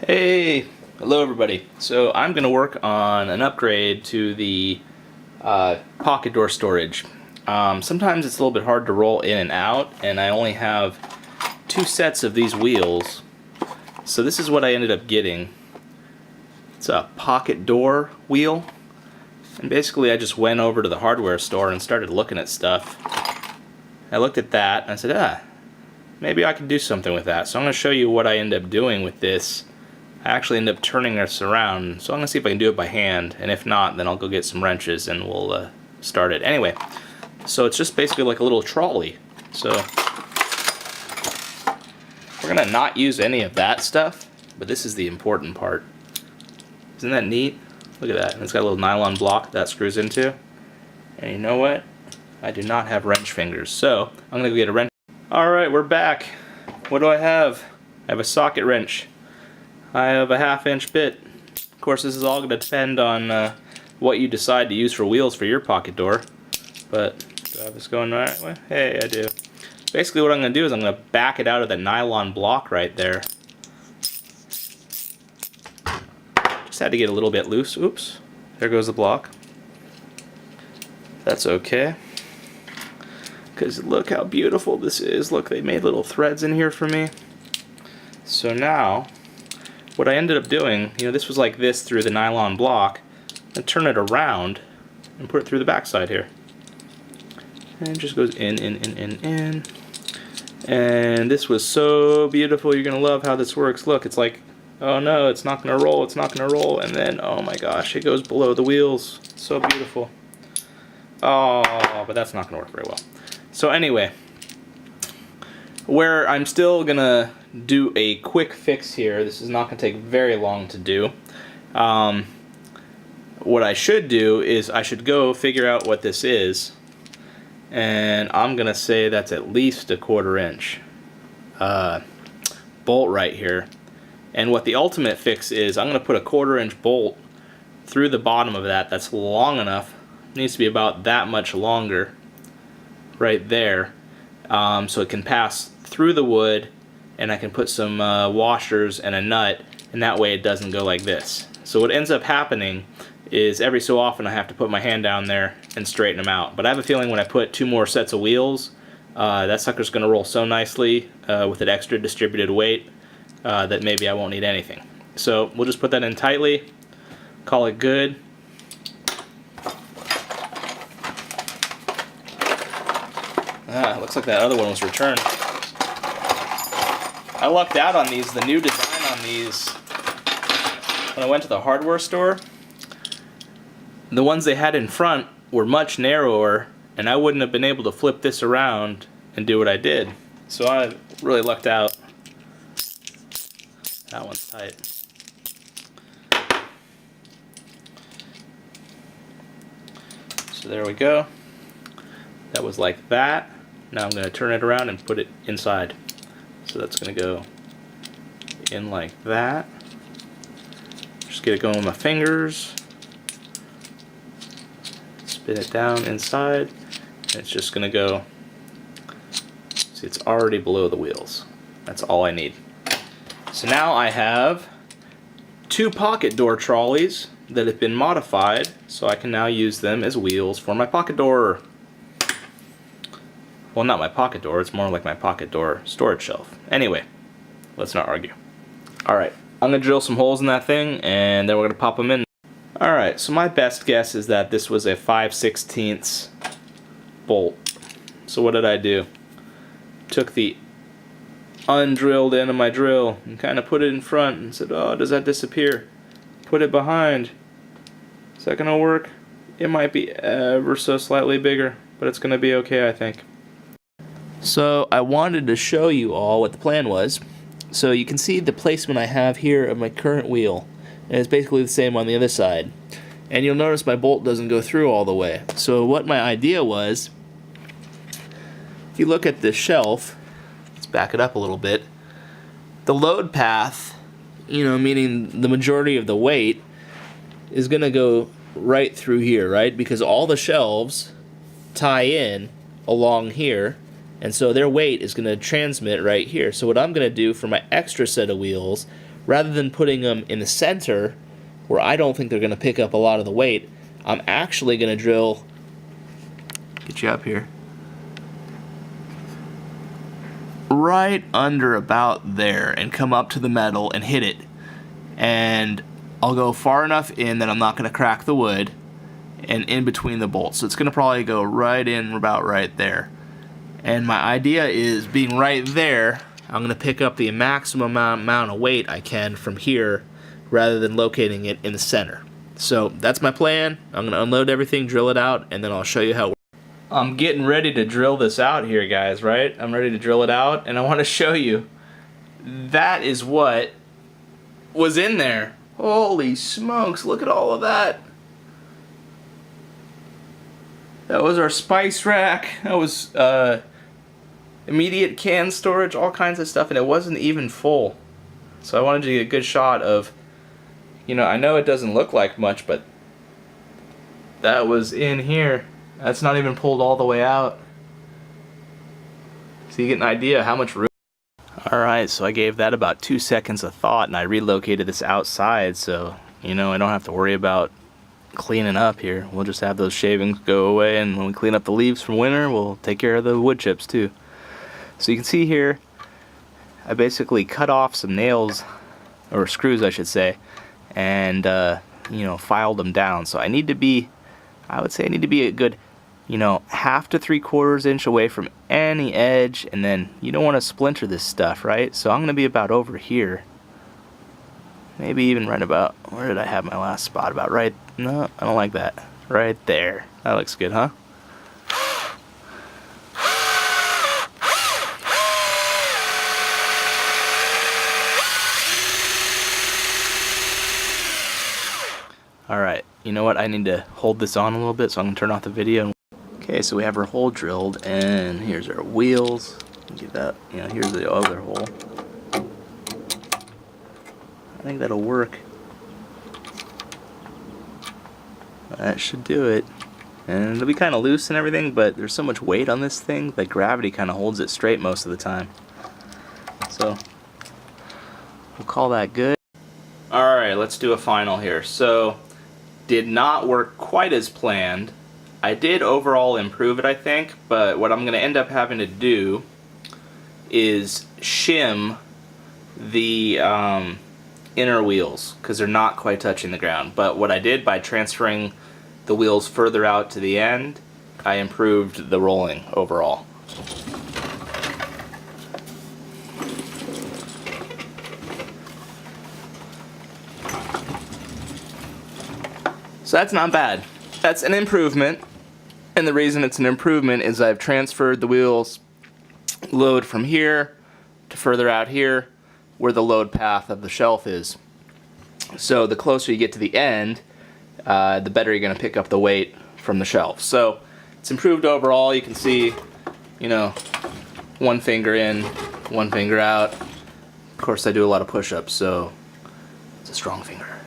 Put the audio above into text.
Hey, hello everybody. So I'm going to work on an upgrade to the pocket door storage. Sometimes it's a little bit hard to roll in and out, and I only have two sets of these wheels. So this is what I ended up getting. It's a pocket door wheel, and basically I just went over to the hardware store and started looking at stuff. I looked at that and I said, maybe I can do something with that. So I'm going to show you what I end up doing with this. I actually end up turning this around, so I'm going to see if I can do it by hand, and if not, then I'll go get some wrenches and we'll start it. Anyway, so it's just basically like a little trolley. So we're going to not use any of that stuff, but this is the important part. Isn't that neat? Look at that. And it's got a little nylon block that screws into. And you know what? I do not have wrench fingers, so I'm going to go get a wrench. Alright, we're back. What do I have? I have a socket wrench. I have a 1/2-inch bit. Of course, this is all going to depend on what you decide to use for wheels for your pocket door. But, do I have this going the right way? Hey, I do. Basically what I'm going to do is I'm going to back it out of the nylon block right there. Just had to get a little bit loose. Oops. There goes the block. That's okay. Because look how beautiful this is. Look, they made little threads in here for me. So now, what I ended up doing, this was like this through the nylon block, and turn it around and put it through the backside here. And it just goes in. And this was so beautiful. You're going to love how this works. Look, it's like, oh no, it's not going to roll, it's not going to roll. And then, oh my gosh, it goes below the wheels. So beautiful. Oh, but that's not going to work very well. So anyway, where I'm still going to do a quick fix here, this is not going to take very long to do. What I should do is I should go figure out what this is, and I'm going to say that's at least a 1/4 inch bolt right here. And what the ultimate fix is, I'm going to put a 1/4 inch bolt through the bottom of that. That's long enough. It needs to be about that much longer right there, so it can pass through the wood, and I can put some washers and a nut, and that way it doesn't go like this. So what ends up happening is every so often I have to put my hand down there and straighten them out. But I have a feeling when I put 2 more sets of wheels, that sucker's going to roll so nicely with an extra distributed weight that maybe I won't need anything. So we'll just put that in tightly, call it good. Looks like that other one was returned. I lucked out on these, the new design on these, when I went to the hardware store. The ones they had in front were much narrower, and I wouldn't have been able to flip this around and do what I did. So I really lucked out. That one's tight. So there we go. That was like that. Now I'm going to turn it around and put it inside. So that's going to go in like that. Just get it going with my fingers. Spin it down inside. And it's just going to go. See, it's already below the wheels. That's all I need. So now I have 2 pocket door trolleys that have been modified, so I can now use them as wheels for my pocket door. Well, not my pocket door, it's more like my pocket door storage shelf. Anyway, let's not argue. Alright, I'm going to drill some holes in that thing, and then we're going to pop them in. Alright, so my best guess is that this was a 5/16 bolt. So what did I do? Took the undrilled end of my drill and kind of put it in front and said, oh, does that disappear? Put it behind. Is that going to work? It might be ever so slightly bigger, but it's going to be okay, I think. So I wanted to show you all what the plan was. So you can see the placement I have here of my current wheel, and it's basically the same on the other side. And you'll notice my bolt doesn't go through all the way. So what my idea was, if you look at the shelf, let's back it up a little bit, the load path, meaning the majority of the weight, is going to go right through here, right? Because all the shelves tie in along here, and so their weight is going to transmit right here. So what I'm going to do for my extra set of wheels rather than putting them in the center, where I don't think they're going to pick up a lot of the weight, I'm actually going to drill, get you up here, right under about there and come up to the metal and hit it. And I'll go far enough in that I'm not going to crack the wood and in between the bolts. So it's going to probably go right in about right there. And my idea is, being right there, I'm going to pick up the maximum amount of weight I can from here rather than locating it in the center. So that's my plan. I'm going to unload everything, drill it out, and then I'll show you how it works. I'm getting ready to drill this out here, guys, right? I'm ready to drill it out, and I want to show you. That is what was in there. Holy smokes, look at all of that. That was our spice rack. That was immediate can storage, all kinds of stuff, and it wasn't even full. So I wanted to get a good shot of, you know, I know it doesn't look like much, but that was in here. That's not even pulled all the way out. So you get an idea how much room. Alright, so I gave that about 2 seconds of thought, and I relocated this outside, so, you know, I don't have to worry about cleaning up here. We'll just have those shavings go away, and when we clean up the leaves from winter, we'll take care of the wood chips too. So you can see here, I basically cut off some nails, or screws I should say, and you know, filed them down. So I need to be, I would say I need to be a good, you know, 1/2 to 3/4 inch away from any edge, and then you don't want to splinter this stuff, right? So I'm going to be about over here. Maybe even right about, where did I have my last spot? About right, no, I don't like that. Right there. That looks good, huh? Alright, you know what? I need to hold this on a little bit, so I'm going to turn off the video. Okay, so we have our hole drilled, and here's our wheels. Get that, you know, here's the other hole. I think that'll work. That should do it. And it'll be kind of loose and everything, but there's so much weight on this thing that gravity kind of holds it straight most of the time. So, we'll call that good. Alright, let's do a final here. So, did not work quite as planned. I did overall improve it, I think, but what I'm going to end up having to do is shim the inner wheels, because they're not quite touching the ground. But what I did, by transferring the wheels further out to the end, I improved the rolling overall. So that's not bad. That's an improvement, and the reason it's an improvement is I've transferred the wheels load from here to further out here where the load path of the shelf is. So the closer you get to the end, the better you're going to pick up the weight from the shelf. So it's improved overall. You can see, you know, one finger in, one finger out. Of course I do a lot of push-ups, so it's a strong finger.